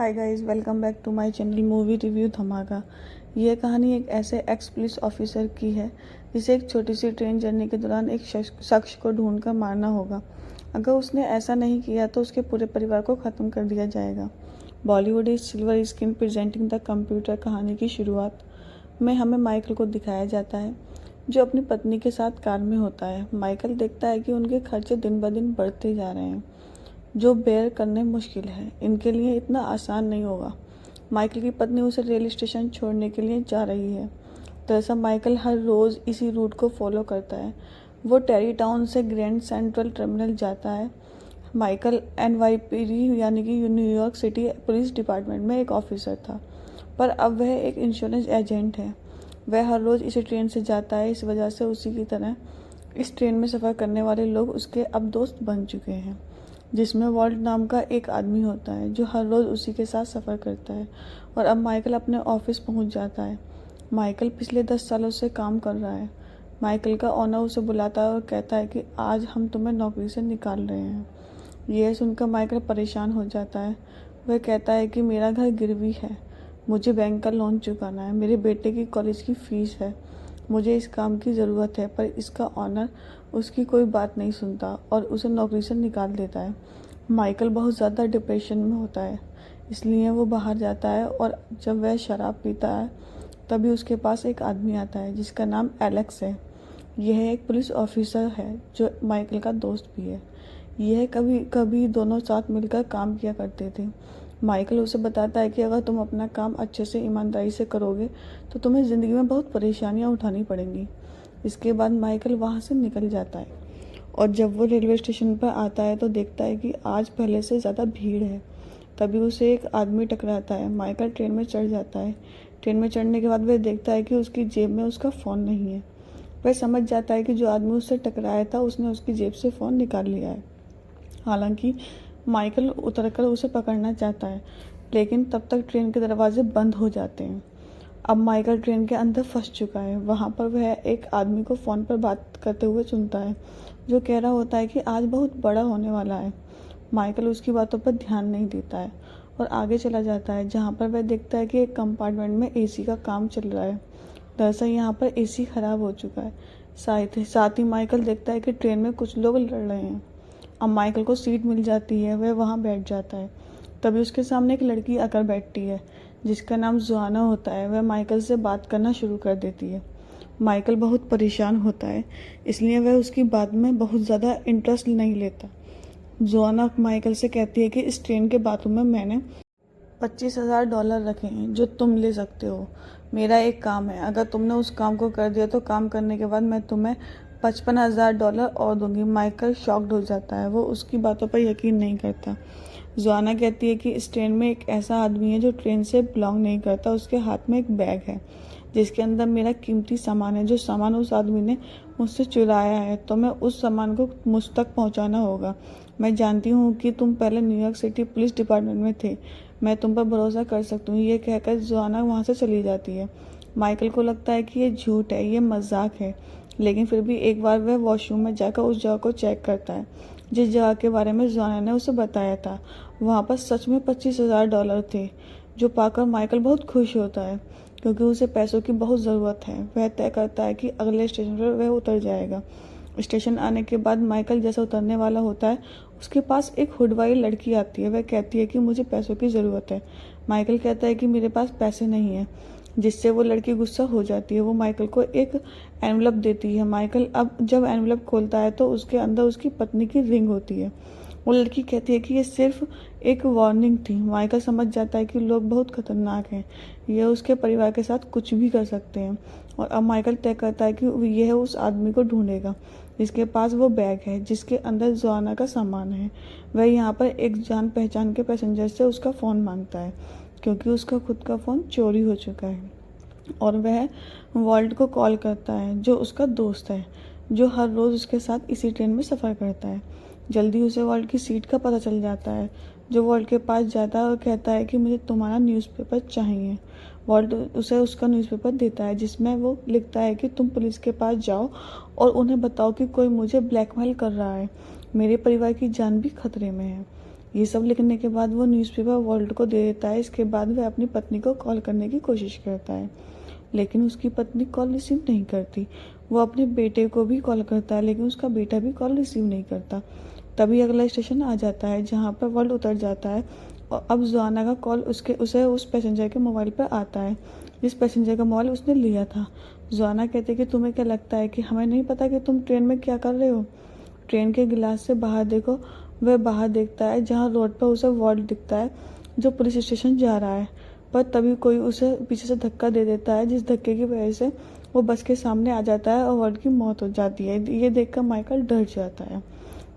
Hi guys, welcome back to my channel movie review Dhamaka. ये कहानी एक ऐसे एक्स पुलिस ऑफिसर की है जिसे एक छोटी सी ट्रेन जर्नी के दौरान एक शख्स को ढूंढकर मारना होगा। अगर उसने ऐसा नहीं किया तो उसके पूरे परिवार को ख़त्म कर दिया जाएगा। Bollywood is silver screen presenting the computer कहानी की शुरुआत में हमें माइकल को दिखाया जाता है, जो अपनी पत्नी के साथ कार में होता है। माइकल देखता है कि उनके खर्चे दिन ब दिन बढ़ते जा रहे हैं, जो बेयर करने मुश्किल है। इनके लिए इतना आसान नहीं होगा। माइकल की पत्नी उसे रेल स्टेशन छोड़ने के लिए जा रही है। दरअसल माइकल हर रोज़ इसी रूट को फॉलो करता है। वो टेरी टाउन से ग्रैंड सेंट्रल टर्मिनल जाता है। माइकल NYPD यानी कि न्यूयॉर्क सिटी पुलिस डिपार्टमेंट में एक ऑफिसर था, पर अब वह एक इंश्योरेंस एजेंट है। वह हर रोज़ इसी ट्रेन से जाता है। इस वजह से उसी की तरह इस ट्रेन में सफ़र करने वाले लोग उसके अब दोस्त बन चुके हैं, जिसमें वॉल्ट नाम का एक आदमी होता है जो हर रोज़ उसी के साथ सफ़र करता है। और अब माइकल अपने ऑफिस पहुंच जाता है। माइकल पिछले 10 सालों से काम कर रहा है। माइकल का ओनर उसे बुलाता है और कहता है कि आज हम तुम्हें नौकरी से निकाल रहे हैं। यह सुनकर माइकल परेशान हो जाता है। वह कहता है कि मेरा घर गिरवी है, मुझे बैंक का लोन चुकाना है, मेरे बेटे की कॉलेज की फ़ीस है, मुझे इस काम की ज़रूरत है। पर इसका ऑनर उसकी कोई बात नहीं सुनता और उसे नौकरी से निकाल देता है। माइकल बहुत ज़्यादा डिप्रेशन में होता है, इसलिए वो बाहर जाता है और जब वह शराब पीता है तभी उसके पास एक आदमी आता है जिसका नाम एलेक्स है। यह एक पुलिस ऑफिसर है जो माइकल का दोस्त भी है। यह कभी कभी दोनों साथ मिलकर काम किया करते थे। माइकल उसे बताता है कि अगर तुम अपना काम अच्छे से ईमानदारी से करोगे तो तुम्हें ज़िंदगी में बहुत परेशानियां उठानी पड़ेंगी। इसके बाद माइकल वहां से निकल जाता है और जब वो रेलवे स्टेशन पर आता है तो देखता है कि आज पहले से ज़्यादा भीड़ है। तभी उसे एक आदमी टकराता है। माइकल ट्रेन में चढ़ जाता है। ट्रेन में चढ़ने के बाद वह देखता है कि उसकी जेब में उसका फ़ोन नहीं है। वह समझ जाता है कि जो आदमी उससे टकराया था उसने उसकी जेब से फ़ोन निकाल लिया है। हालांकि माइकल उतरकर उसे पकड़ना चाहता है, लेकिन तब तक ट्रेन के दरवाजे बंद हो जाते हैं। अब माइकल ट्रेन के अंदर फंस चुका है। वहाँ पर वह एक आदमी को फ़ोन पर बात करते हुए सुनता है, जो कह रहा होता है कि आज बहुत बड़ा होने वाला है। माइकल उसकी बातों पर ध्यान नहीं देता है और आगे चला जाता है, जहाँ पर वह देखता है कि एक कंपार्टमेंट में AC का काम चल रहा है। दरअसल यहाँ पर AC खराब हो चुका है। साथ ही माइकल देखता है कि ट्रेन में कुछ लोग लड़ रहे हैं। अब माइकल को सीट मिल जाती है। वह वहाँ बैठ जाता है। तभी उसके सामने एक लड़की आकर बैठती है जिसका नाम जोआना होता है। वह माइकल से बात करना शुरू कर देती है। माइकल बहुत परेशान होता है, इसलिए वह उसकी बात में बहुत ज़्यादा इंटरेस्ट नहीं लेता। जोआना माइकल से कहती है कि इस ट्रेन के बाथरूम में मैंने $25,000 रखे हैं जो तुम ले सकते हो। मेरा एक काम है, अगर तुमने उस काम को कर दिया तो काम करने के बाद मैं तुम्हें $55,000 और दूंगी। माइकल शॉक्ड हो जाता है। वो उसकी बातों पर यकीन नहीं करता। जोआना कहती है कि इस ट्रेन में एक ऐसा आदमी है जो ट्रेन से बिलोंग नहीं करता। उसके हाथ में एक बैग है जिसके अंदर मेरा कीमती सामान है। जो सामान उस आदमी ने मुझसे चुराया है तो मैं उस सामान को मुझ तक पहुंचाना होगा। मैं जानती हूँ कि तुम पहले न्यूयॉर्क सिटी पुलिस डिपार्टमेंट में थे, मैं तुम पर भरोसा कर सकती हूँ। ये कहकर जोआना वहाँ से चली जाती है। माइकल को लगता है कि ये झूठ है, ये मजाक है, लेकिन फिर भी एक बार वह वॉशरूम में जाकर उस जगह को चेक करता है जिस जगह के बारे में जोआना ने उसे बताया था। वहाँ पर सच में $25,000 थे, जो पाकर माइकल बहुत खुश होता है क्योंकि उसे पैसों की बहुत ज़रूरत है। वह तय करता है कि अगले स्टेशन पर वह उतर जाएगा। स्टेशन आने के बाद माइकल जैसा उतरने वाला होता है, उसके पास एक हुड वाली लड़की आती है। वह कहती है कि मुझे पैसों की ज़रूरत है। माइकल कहता है कि मेरे पास पैसे नहीं है, जिससे वो लड़की गुस्सा हो जाती है। वो माइकल को एक एनवलप देती है। माइकल अब जब एनवलप खोलता है तो उसके अंदर उसकी पत्नी की रिंग होती है। वो लड़की कहती है कि ये सिर्फ एक वार्निंग थी। माइकल समझ जाता है कि लोग बहुत खतरनाक हैं, यह उसके परिवार के साथ कुछ भी कर सकते हैं। और अब माइकल तय करता है कि यह उस आदमी को ढूंढेगा जिसके पास वो बैग है जिसके अंदर जोआना का सामान है। वह यहाँ पर एक जान पहचान के पैसेंजर से उसका फ़ोन मांगता है क्योंकि उसका खुद का फ़ोन चोरी हो चुका है। और वह वॉल्ट को कॉल करता है, जो उसका दोस्त है, जो हर रोज़ उसके साथ इसी ट्रेन में सफ़र करता है। जल्दी उसे वॉल्ट की सीट का पता चल जाता है, जो वॉल्ट के पास जाता है और कहता है कि मुझे तुम्हारा न्यूज़पेपर चाहिए। वॉल्ट उसे उसका न्यूज़पेपर देता है जिसमें वो लिखता है कि तुम पुलिस के पास जाओ और उन्हें बताओ कि कोई मुझे ब्लैकमेल कर रहा है, मेरे परिवार की जान भी खतरे में है। ये सब लिखने के बाद वो न्यूज़पेपर वॉल्ट को दे देता है। इसके बाद वह अपनी पत्नी को कॉल करने की कोशिश करता है, लेकिन उसकी पत्नी कॉल रिसीव नहीं करती। वो अपने बेटे को भी कॉल करता है, लेकिन उसका बेटा भी कॉल रिसीव नहीं करता। तभी अगला स्टेशन आ जाता है जहाँ पर वर्ल्ड उतर जाता है और अब जोआना का कॉल उसे उस पैसेंजर के मोबाइल पर आता है जिस पैसेंजर का मोबाइल उसने लिया था। जोआना कहती है कि तुम्हें क्या लगता है कि हमें नहीं पता कि तुम ट्रेन में क्या कर रहे हो? ट्रेन के गिलास से बाहर देखो। वह बाहर देखता है जहाँ रोड पर उसे वर्ल्ड दिखता है जो पुलिस स्टेशन जा रहा है। पर तभी कोई उसे पीछे से धक्का दे देता है, जिस धक्के की वजह से वो बस के सामने आ जाता है और वर्ल्ड की मौत हो जाती है। ये देखकर माइकल डर जाता है।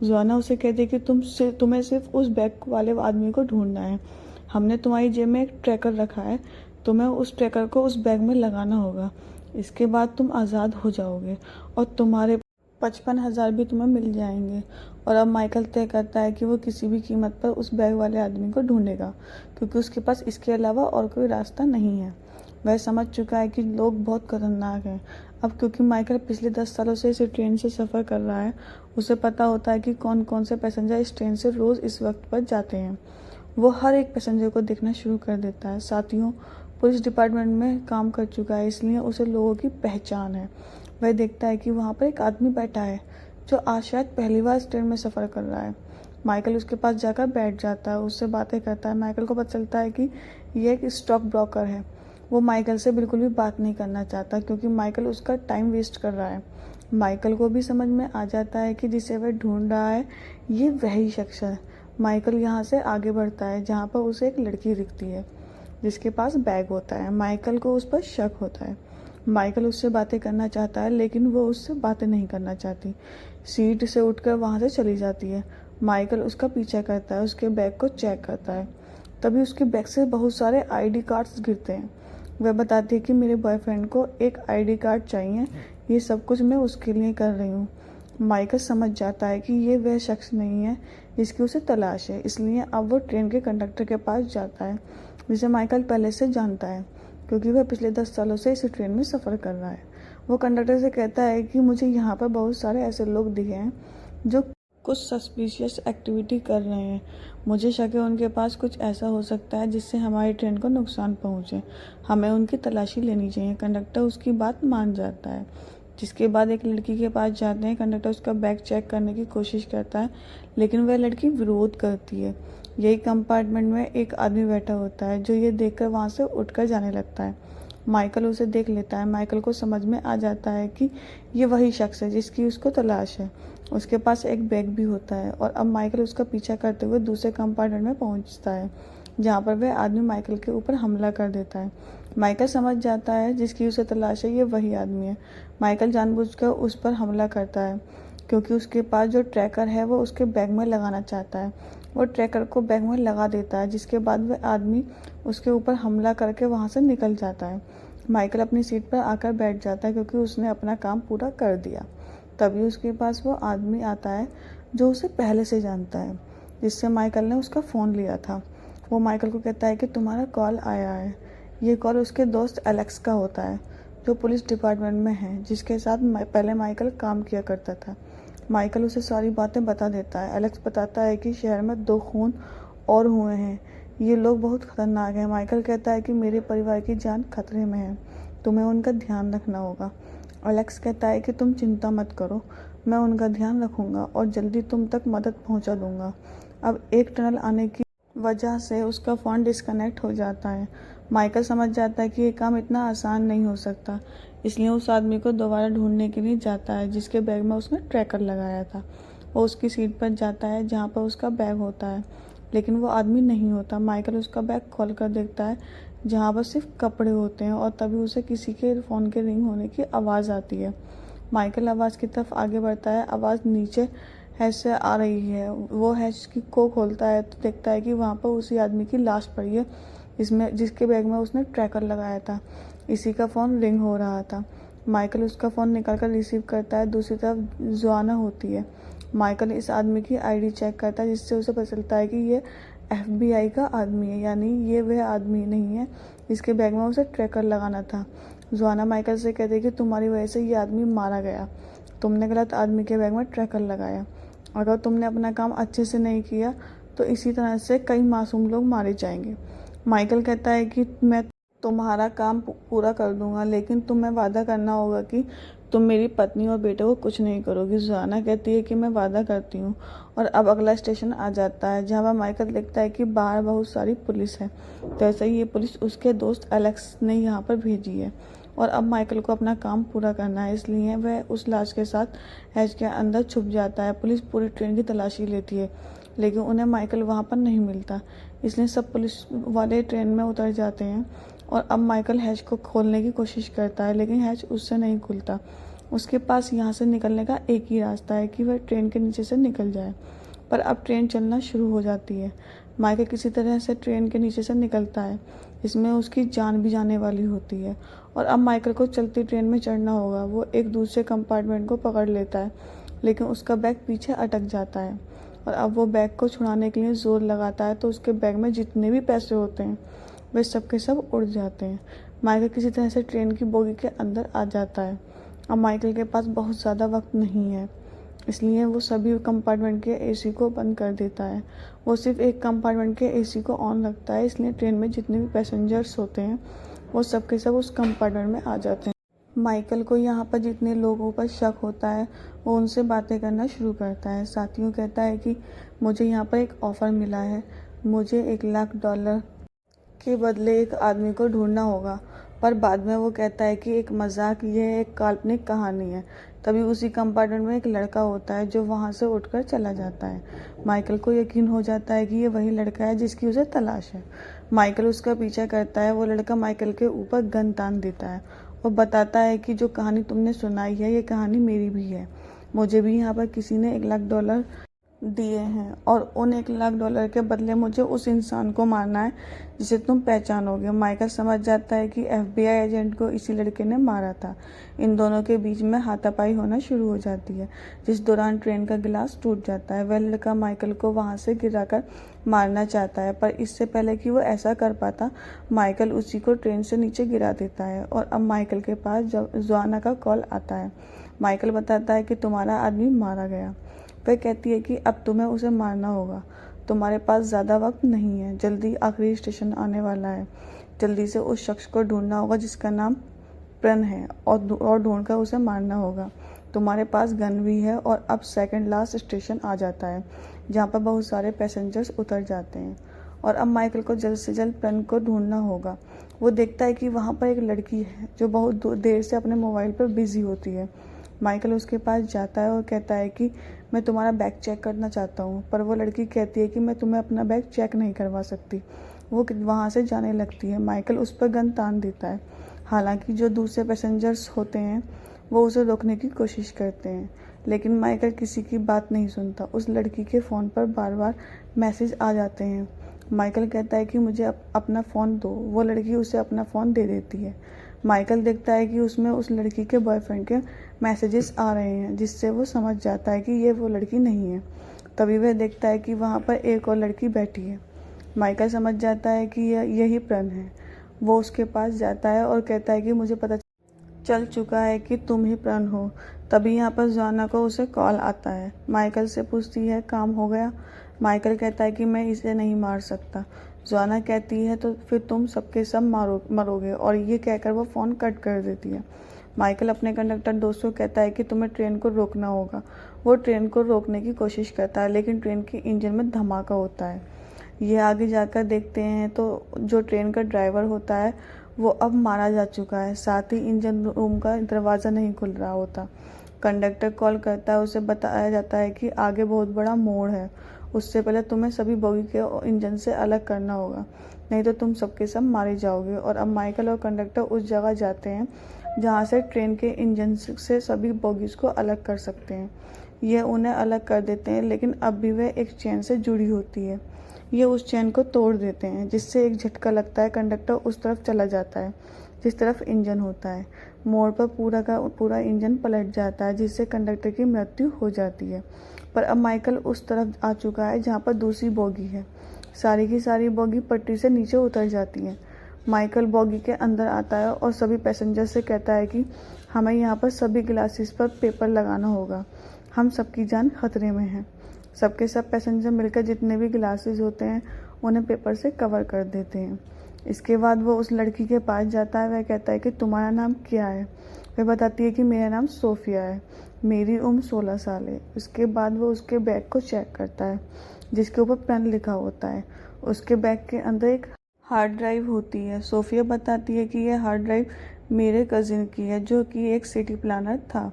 जोआना उसे कहती है कि तुम्हें सिर्फ उस बैग वाले आदमी को ढूंढना है। हमने तुम्हारी जेब में एक ट्रैकर रखा है, तुम्हें उस ट्रैकर को उस बैग में लगाना होगा। इसके बाद तुम आज़ाद हो जाओगे और तुम्हारे 55,000 भी तुम्हें मिल जाएंगे। और अब माइकल तय करता है कि वो किसी भी कीमत पर उस बैग वाले आदमी को ढूंढेगा, क्योंकि उसके पास इसके अलावा और कोई रास्ता नहीं है। वह समझ चुका है कि लोग बहुत खतरनाक हैं। अब क्योंकि माइकल पिछले 10 सालों से इस ट्रेन से सफ़र कर रहा है, उसे पता होता है कि कौन कौन से पैसेंजर इस ट्रेन से रोज़ इस वक्त पर जाते हैं। वो हर एक पैसेंजर को देखना शुरू कर देता है। साथियों, पुलिस डिपार्टमेंट में काम कर चुका है, इसलिए उसे लोगों की पहचान है। वह देखता है कि वहाँ पर एक आदमी बैठा है जो आज शायद पहली बार इस ट्रेन में सफ़र कर रहा है। माइकल उसके पास जाकर बैठ जाता है, उससे बातें करता है। माइकल को पता चलता है कि यह एक स्टॉक ब्रोकर है। वो माइकल से बिल्कुल भी बात नहीं करना चाहता, क्योंकि माइकल उसका टाइम वेस्ट कर रहा है। माइकल को भी समझ में आ जाता है कि जिसे वह ढूंढ रहा है ये वही शख्स है। माइकल यहाँ से आगे बढ़ता है जहाँ पर उसे एक लड़की दिखती है जिसके पास बैग होता है। माइकल को उस पर शक होता है। माइकल उससे बातें करना चाहता है, लेकिन वो उससे बातें नहीं करना चाहती। सीट से उठकर वहाँ से चली जाती है। माइकल उसका पीछा करता है, उसके बैग को चेक करता है। तभी उसके बैग से बहुत सारे आईडी कार्ड्स गिरते हैं। वह बताती है कि मेरे बॉयफ्रेंड को एक आईडी कार्ड चाहिए, ये सब कुछ मैं उसके लिए कर रही हूँ। माइकल समझ जाता है कि ये वह शख्स नहीं है जिसकी उसे तलाश है, इसलिए अब वो ट्रेन के कंडक्टर के पास जाता है, जिसे माइकल पहले से जानता है क्योंकि वह पिछले 10 सालों से इस ट्रेन में सफ़र कर रहा है। वो कंडक्टर से कहता है कि मुझे यहाँ पर बहुत सारे ऐसे लोग दिखे हैं जो कुछ सस्पिशियस एक्टिविटी कर रहे हैं। मुझे शक है उनके पास कुछ ऐसा हो सकता है जिससे हमारी ट्रेन को नुकसान पहुँचे। हमें उनकी तलाशी लेनी चाहिए। कंडक्टर उसकी बात मान जाता है, जिसके बाद एक लड़की के पास जाते हैं। कंडक्टर उसका बैग चेक करने की कोशिश करता है, लेकिन वह लड़की विरोध करती है। यही कंपार्टमेंट में एक आदमी बैठा होता है जो ये देखकर वहाँ से उठकर जाने लगता है। माइकल उसे देख लेता है। माइकल को समझ में आ जाता है कि ये वही शख्स है जिसकी उसको तलाश है। उसके पास एक बैग भी होता है और अब माइकल उसका पीछा करते हुए दूसरे कंपार्टमेंट में पहुंचता है, जहां पर वह आदमी माइकल के ऊपर हमला कर देता है। माइकल समझ जाता है जिसकी उसे तलाश है ये वही आदमी है। माइकल जानबूझकर उस पर हमला करता है क्योंकि उसके पास जो ट्रैकर है वो उसके बैग में लगाना चाहता है। वो ट्रैकर को बैग में लगा देता है, जिसके बाद वह आदमी उसके ऊपर हमला करके वहाँ से निकल जाता है। माइकल अपनी सीट पर आकर बैठ जाता है क्योंकि उसने अपना काम पूरा कर दिया। तभी उसके पास वो आदमी आता है जो उसे पहले से जानता है, जिससे माइकल ने उसका फ़ोन लिया था। वो माइकल को कहता है कि तुम्हारा कॉल आया है। ये कॉल उसके दोस्त एलेक्स का होता है जो पुलिस डिपार्टमेंट में है, जिसके साथ पहले माइकल काम किया करता था। माइकल उसे सारी बातें बता देता है। एलेक्स बताता है कि शहर में 2 खून और हुए हैं, ये लोग बहुत खतरनाक हैं। माइकल कहता है कि मेरे परिवार की जान खतरे में है, तुम्हें उनका ध्यान रखना होगा। एलेक्स कहता है कि तुम चिंता मत करो, मैं उनका ध्यान रखूंगा और जल्दी तुम तक मदद पहुंचा दूंगा। अब एक टनल आने की वजह से उसका फ़ोन डिस्कनेक्ट हो जाता है। माइकल समझ जाता है कि ये काम इतना आसान नहीं हो सकता, इसलिए उस आदमी को दोबारा ढूंढने के लिए जाता है जिसके बैग में उसने ट्रैकर लगाया था। वो उसकी सीट पर जाता है जहाँ पर उसका बैग होता है, लेकिन वो आदमी नहीं होता। माइकल उसका बैग खोल कर देखता है जहाँ पर सिर्फ कपड़े होते हैं और तभी उसे किसी के फ़ोन के रिंग होने की आवाज़ आती है। माइकल आवाज़ की तरफ आगे बढ़ता है। आवाज़ नीचे हैश से आ रही है। वो हैश को खोलता है तो देखता है कि वहाँ पर उसी आदमी की लाश पड़ी है जिसके बैग में उसने ट्रैकर लगाया था। इसी का फ़ोन रिंग हो रहा था। माइकल उसका फ़ोन निकाल कर रिसीव करता है। दूसरी तरफ जोआना होती है। माइकल इस आदमी की आईडी चेक करता है, जिससे उसे पता चलता है कि ये FBI का आदमी है, यानी ये वह आदमी नहीं है जिसके बैग में उसे ट्रैकर लगाना था। जोआना माइकल से कहती है कि तुम्हारी वजह से ये आदमी मारा गया, तुमने गलत आदमी के बैग में ट्रैकर लगाया। अगर तुमने अपना काम अच्छे से नहीं किया तो इसी तरह से कई मासूम लोग मारे जाएंगे। माइकल कहता है कि मैं तुम्हारा काम पूरा कर दूंगा, लेकिन तुम्हें वादा करना होगा कि तुम मेरी पत्नी और बेटे को कुछ नहीं करोगी। जोआना कहती है कि मैं वादा करती हूँ। और अब अगला स्टेशन आ जाता है, जहाँ पर माइकल देखता है कि बाहर बहुत सारी पुलिस है। तो ऐसे ही ये पुलिस उसके दोस्त एलेक्स ने यहाँ पर भेजी है। और अब माइकल को अपना काम पूरा करना है, इसलिए वह उस लाश के साथ हैच के अंदर छुप जाता है। पुलिस पूरी ट्रेन की तलाशी लेती है, लेकिन उन्हें माइकल वहाँ पर नहीं मिलता, इसलिए सब पुलिस वाले ट्रेन में उतर जाते हैं। और अब माइकल हैच को खोलने की कोशिश करता है, लेकिन हैच उससे नहीं खुलता। उसके पास यहाँ से निकलने का एक ही रास्ता है कि वह ट्रेन के नीचे से निकल जाए। पर अब ट्रेन चलना शुरू हो जाती है। माइकल किसी तरह से ट्रेन के नीचे से निकलता है, इसमें उसकी जान भी जाने वाली होती है। और अब माइकल को चलती ट्रेन में चढ़ना होगा। वो एक दूसरे कंपार्टमेंट को पकड़ लेता है, लेकिन उसका बैग पीछे अटक जाता है। और अब वो बैग को छुड़ाने के लिए ज़ोर लगाता है, तो उसके बैग में जितने भी पैसे होते हैं वे सब के सब उड़ जाते हैं। माइकल किसी तरह से ट्रेन की बोगी के अंदर आ जाता है। अब माइकल के पास बहुत ज़्यादा वक्त नहीं है, इसलिए वो सभी कंपार्टमेंट के एसी को बंद कर देता है। वो सिर्फ एक कंपार्टमेंट के एसी को ऑन रखता है, इसलिए ट्रेन में जितने भी पैसेंजर्स होते हैं वो सब के सब उस कंपार्टमेंट में आ जाते हैं। माइकल को यहाँ पर जितने लोगों पर शक होता है वो उनसे बातें करना शुरू करता है। साथियों कहता है कि मुझे यहाँ पर एक ऑफ़र मिला है, मुझे $1,00,000 के बदले एक आदमी को ढूंढना होगा। पर बाद में वो कहता है कि एक मजाक, ये एक काल्पनिक कहानी है। तभी उसी कंपार्टमेंट में एक लड़का होता है जो वहाँ से उठकर चला जाता है। माइकल को यकीन हो जाता है कि ये वही लड़का है जिसकी उसे तलाश है। माइकल उसका पीछा करता है। वो लड़का माइकल के ऊपर गन तान देता है और बताता है कि जो कहानी तुमने सुनाई है ये कहानी मेरी भी है। मुझे भी यहाँ पर किसी ने $1,00,000 दिए हैं और उन $1,00,000 के बदले मुझे उस इंसान को मारना है जिसे तुम पहचानोगे। माइकल समझ जाता है कि FBI एजेंट को इसी लड़के ने मारा था। इन दोनों के बीच में हाथापाई होना शुरू हो जाती है, जिस दौरान ट्रेन का गिलास टूट जाता है। वह लड़का माइकल को वहां से गिराकर मारना चाहता है, पर इससे पहले कि वो ऐसा कर पाता, माइकल उसी को ट्रेन से नीचे गिरा देता है। और अब माइकल के पास जोआना का कॉल आता है। माइकल बताता है कि तुम्हारा आदमी मारा गया। वह कहती है कि अब तुम्हें उसे मारना होगा, तुम्हारे पास ज़्यादा वक्त नहीं है, जल्दी आखिरी स्टेशन आने वाला है, जल्दी से उस शख्स को ढूंढना होगा जिसका नाम प्रन है और ढूंढकर उसे मारना होगा। तुम्हारे पास गन भी है। और अब सेकंड लास्ट स्टेशन आ जाता है, जहाँ पर बहुत सारे पैसेंजर्स उतर जाते हैं। और अब माइकल को जल्द से जल्द प्रन को ढूंढना होगा। वो देखता है कि वहाँ पर एक लड़की है जो बहुत देर से अपने मोबाइल पर बिजी होती है। माइकल उसके पास जाता है और कहता है कि मैं तुम्हारा बैग चेक करना चाहता हूँ। पर वो लड़की कहती है कि मैं तुम्हें अपना बैग चेक नहीं करवा सकती। वो वहाँ से जाने लगती है। माइकल उस पर गन तान देता है। हालांकि जो दूसरे पैसेंजर्स होते हैं वो उसे रोकने की कोशिश करते हैं, लेकिन माइकल किसी की बात नहीं सुनता। उस लड़की के फ़ोन पर बार बार मैसेज आ जाते हैं। माइकल कहता है कि मुझे अपना फ़ोन दो। वो लड़की उसे अपना फ़ोन दे देती है। माइकल देखता है कि उसमें उस लड़की के बॉयफ्रेंड के मैसेजेस आ रहे हैं, जिससे वो समझ जाता है कि ये वो लड़की नहीं है। तभी वह देखता है कि वहाँ पर एक और लड़की बैठी है। माइकल समझ जाता है कि यही प्रन है। वो उसके पास जाता है और कहता है कि मुझे पता चल चुका है कि तुम ही प्रन हो। तभी यहाँ पर जोआना को उसे कॉल आता है। माइकल से पूछती है काम हो गया। माइकल कहता है कि मैं इसे नहीं मार सकता। जोआना कहती है तो फिर तुम सबके सब मरोगे, और ये कहकर वो फ़ोन कट कर देती है। माइकल अपने कंडक्टर दोस्त को कहता है कि तुम्हें ट्रेन को रोकना होगा। वो ट्रेन को रोकने की कोशिश करता है, लेकिन ट्रेन के इंजन में धमाका होता है। ये आगे जाकर देखते हैं तो जो ट्रेन का ड्राइवर होता है वो अब मारा जा चुका है। साथ ही इंजन रूम का दरवाज़ा नहीं खुल रहा होता। कंडक्टर कॉल करता है, उसे बताया जाता है कि आगे बहुत बड़ा मोड़ है, उससे पहले तुम्हें सभी बोगी के इंजन से अलग करना होगा, नहीं तो तुम सबके सब मारे जाओगे। और अब माइकल और कंडक्टर उस जगह जाते हैं जहाँ से ट्रेन के इंजन से सभी बोगीज़ को अलग कर सकते हैं। ये उन्हें अलग कर देते हैं, लेकिन अब भी वह एक चेन से जुड़ी होती है। ये उस चेन को तोड़ देते हैं, जिससे एक झटका लगता है। कंडक्टर उस तरफ चला जाता है जिस तरफ इंजन होता है। मोड़ पर पूरा का पूरा इंजन पलट जाता है, जिससे कंडक्टर की मृत्यु हो जाती है। पर अब माइकल उस तरफ आ चुका है जहाँ पर दूसरी बोगी है। सारी की सारी बोगी पटरी से नीचे उतर जाती है। माइकल बोगी के अंदर आता है और सभी पैसेंजर से कहता है कि हमें यहाँ पर सभी ग्लासेस पर पेपर लगाना होगा, हम सबकी जान खतरे में है। सबके सब पैसेंजर मिलकर जितने भी ग्लासेस होते हैं उन्हें पेपर से कवर कर देते हैं। इसके बाद वो उस लड़की के पास जाता है। वह कहता है कि तुम्हारा नाम क्या है। वह बताती है कि मेरा नाम सोफिया है, मेरी उम्र 16 साल है। उसके बाद वो उसके बैग को चेक करता है जिसके ऊपर पेन लिखा होता है। उसके बैग के अंदर एक हार्ड ड्राइव होती है। सोफिया बताती है कि यह हार्ड ड्राइव मेरे कज़िन की है जो कि एक सिटी प्लानर था।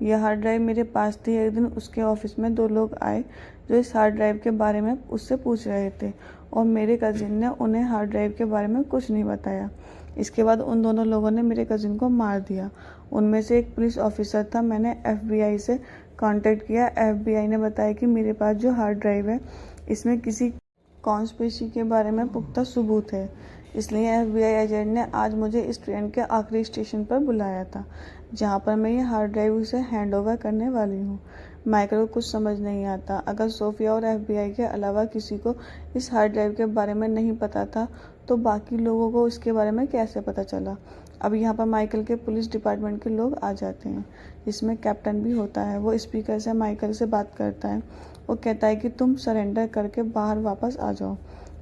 यह हार्ड ड्राइव मेरे पास थी। एक दिन उसके ऑफिस में 2 लोग आए जो इस हार्ड ड्राइव के बारे में उससे पूछ रहे थे और मेरे कज़िन ने उन्हें हार्ड ड्राइव के बारे में कुछ नहीं बताया। इसके बाद उन दोनों लोगों ने मेरे कज़िन को मार दिया। उनमें से एक पुलिस ऑफिसर था। मैंने FBI से कांटेक्ट किया। FBI ने बताया कि मेरे पास जो हार्ड ड्राइव है इसमें किसी कॉन्स्पिरेसी के बारे में पुख्ता सबूत है, इसलिए FBI एजेंट ने आज मुझे इस ट्रेन के आखिरी स्टेशन पर बुलाया था जहां पर मैं ये हार्ड ड्राइव उसे हैंड ओवर करने वाली हूँ। माइकल को कुछ समझ नहीं आता। अगर सोफिया और FBI के अलावा किसी को इस हार्ड ड्राइव के बारे में नहीं पता था तो बाकी लोगों को इसके बारे में कैसे पता चला। अब यहाँ पर माइकल के पुलिस डिपार्टमेंट के लोग आ जाते हैं जिसमें कैप्टन भी होता है। वो स्पीकर से माइकल से बात करता है। वो कहता है कि तुम सरेंडर करके बाहर वापस आ जाओ।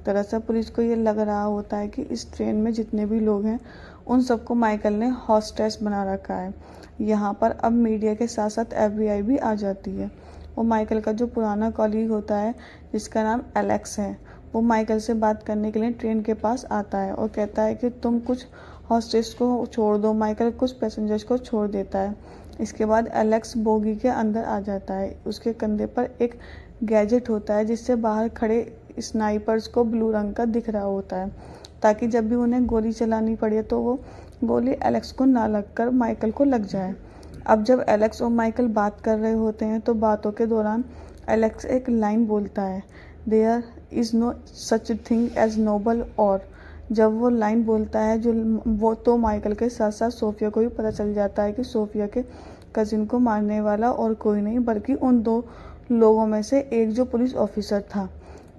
दरअसल पुलिस को ये लग रहा होता है कि इस ट्रेन में जितने भी लोग हैं उन सबको माइकल ने हॉस्टेस बना रखा है। यहाँ पर अब मीडिया के साथ साथ FBI भी आ जाती है। वो माइकल का जो पुराना कॉलीग होता है जिसका नाम एलेक्स है, वो माइकल से बात करने के लिए ट्रेन के पास आता है और कहता है कि तुम कुछ हॉस्टेस को छोड़ दो। माइकल कुछ पैसेंजर्स को छोड़ देता है। इसके बाद एलेक्स बोगी के अंदर आ जाता है। उसके कंधे पर एक गैजेट होता है जिससे बाहर खड़े स्नाइपर्स को ब्लू रंग का दिख रहा होता है ताकि जब भी उन्हें गोली चलानी पड़े तो वो गोली एलेक्स को ना लगकर माइकल को लग जाए। अब जब एलेक्स और माइकल बात कर रहे होते हैं तो बातों के दौरान एलेक्स एक लाइन बोलता है, there is no such thing as noble. और जब वो लाइन बोलता है वो तो माइकल के साथ साथ सोफिया को भी पता चल जाता है कि सोफिया के कजिन को मारने वाला और कोई नहीं बल्कि उन 2 लोगों में से एक जो पुलिस ऑफिसर था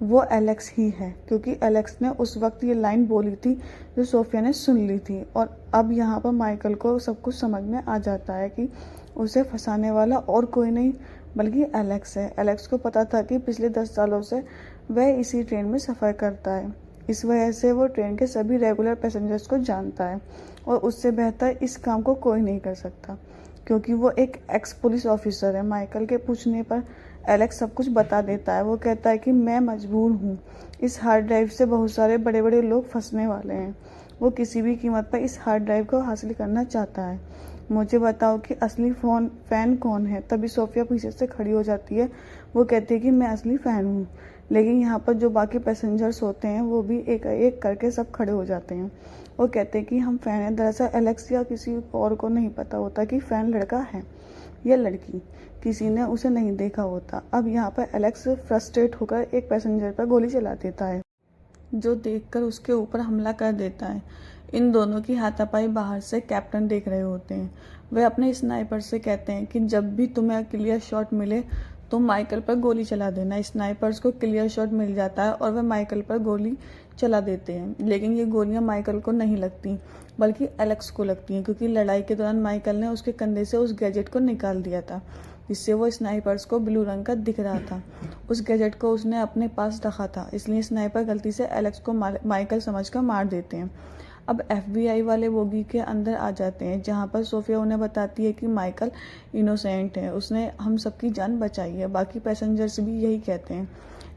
वो एलेक्स ही है, क्योंकि एलेक्स ने उस वक्त ये लाइन बोली थी जो सोफिया ने सुन ली थी। और अब यहाँ पर माइकल को सब कुछ समझ में आ जाता है कि उसे फंसाने वाला और कोई नहीं बल्कि एलेक्स है। एलेक्स को पता था कि पिछले 10 सालों से वह इसी ट्रेन में सफ़र करता है। इस वजह से वो ट्रेन के सभी रेगुलर पैसेंजर्स को जानता है और उससे बेहतर इस काम को कोई नहीं कर सकता क्योंकि वो एक एक्स पुलिस ऑफिसर है। माइकल के पूछने पर एलेक्स सब कुछ बता देता है। वो कहता है कि मैं मजबूर हूँ, इस हार्ड ड्राइव से बहुत सारे बड़े बड़े लोग फंसने वाले हैं। वो किसी भी कीमत पर इस हार्ड ड्राइव को हासिल करना चाहता है। मुझे बताओ कि असली फ़ैन कौन है। तभी सोफिया पीछे से खड़ी हो जाती है। वो कहती है कि मैं असली फ़ैन हूँ। लेकिन यहाँ पर जो बाकी पैसेंजर्स होते हैं वो भी एक एक करके सब खड़े हो जाते हैं। वो कहते हैं कि हम फ़ैन हैं। दरअसल एलेक्स या किसी और को नहीं पता होता कि फ़ैन लड़का है या लड़की, किसी ने उसे नहीं देखा होता। अब यहाँ पर एलेक्स फ्रस्ट्रेट होकर एक पैसेंजर पर गोली चला देता है जो देखकर उसके ऊपर हमला कर देता है। इन दोनों की हाथापाई बाहर से कैप्टन देख रहे होते हैं। वे अपने स्नाइपर से कहते हैं कि जब भी तुम्हें क्लियर शॉट मिले तुम माइकल पर गोली चला देना। स्नाइपर्स को क्लियर शॉट मिल जाता है और वे माइकल पर गोली चला देते हैं, लेकिन ये गोलियां माइकल को नहीं लगती बल्कि एलेक्स को लगती हैं क्योंकि लड़ाई के दौरान माइकल ने उसके कंधे से उस गैजेट को निकाल दिया था जिससे वो स्नाइपर्स को ब्लू रंग का दिख रहा था। उस गैजेट को उसने अपने पास रखा था, इसलिए स्नाइपर गलती से एलेक्स को माइकल समझकर मार देते हैं। अब FBI वाले बोगी के अंदर आ जाते हैं जहां पर सोफिया उन्हें बताती है कि माइकल इनोसेंट है, उसने हम सबकी जान बचाई है। बाकी पैसेंजर्स भी यही कहते हैं।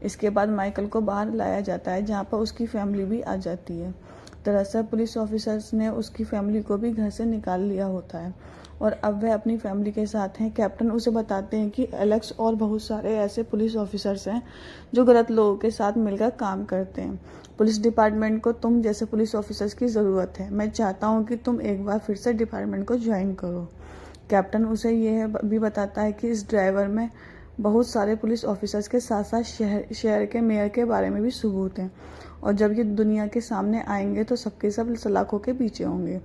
इसके बाद माइकल को बाहर लाया जाता है जहां पर उसकी फैमिली भी आ जाती है। दरअसल पुलिस ऑफिसर्स ने उसकी फैमिली को भी घर से निकाल लिया होता है और अब वह अपनी फैमिली के साथ हैं। कैप्टन उसे बताते हैं कि एलेक्स और बहुत सारे ऐसे पुलिस ऑफिसर्स हैं जो गलत लोगों के साथ मिलकर काम करते हैं। पुलिस डिपार्टमेंट को तुम जैसे पुलिस ऑफिसर्स की ज़रूरत है। मैं चाहता हूं कि तुम एक बार फिर से डिपार्टमेंट को ज्वाइन करो। कैप्टन उसे यह भी बताता है कि इस ड्राइवर में बहुत सारे पुलिस ऑफिसर्स के साथ साथ शहर के मेयर के बारे में भी सबूत हैं और जब ये दुनिया के सामने आएंगे तो सबके सब सलाखों के पीछे होंगे।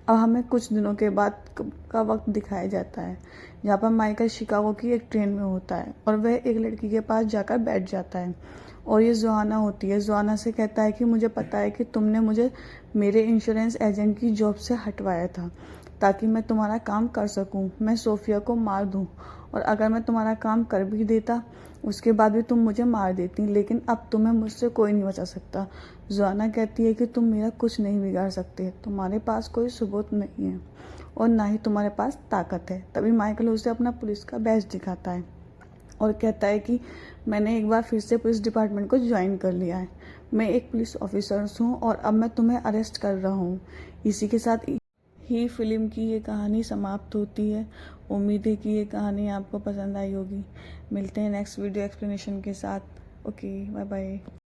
अब हमें कुछ दिनों के बाद का वक्त दिखाया जाता है जहाँ पर माइकल शिकागो की एक ट्रेन में होता है और वह एक लड़की के पास जाकर बैठ जाता है और ये जोहाना होती है। जोहाना से कहता है कि मुझे पता है कि तुमने मुझे मेरे इंश्योरेंस एजेंट की जॉब से हटवाया था ताकि मैं तुम्हारा काम कर सकूं, मैं सोफिया को मार दूं और अगर मैं तुम्हारा काम कर भी देता उसके बाद भी तुम मुझे मार देती, लेकिन अब तुम्हें मुझसे कोई नहीं बचा सकता। जोआना कहती है कि तुम मेरा कुछ नहीं बिगाड़ सकते, तुम्हारे पास कोई सबूत नहीं है और ना ही तुम्हारे पास ताकत है। तभी माइकल उसे अपना पुलिस का बैज दिखाता है और कहता है कि मैंने एक बार फिर से पुलिस डिपार्टमेंट को ज्वाइन कर लिया है, मैं एक पुलिस ऑफिसर हूँ और अब मैं तुम्हें अरेस्ट कर रहा हूँ। इसी के साथ ही फिल्म की ये कहानी समाप्त होती है। उम्मीद है कि ये कहानी आपको पसंद आई होगी। मिलते हैं नेक्स्ट वीडियो एक्सप्लेनेशन के साथ। Okay, bye bye.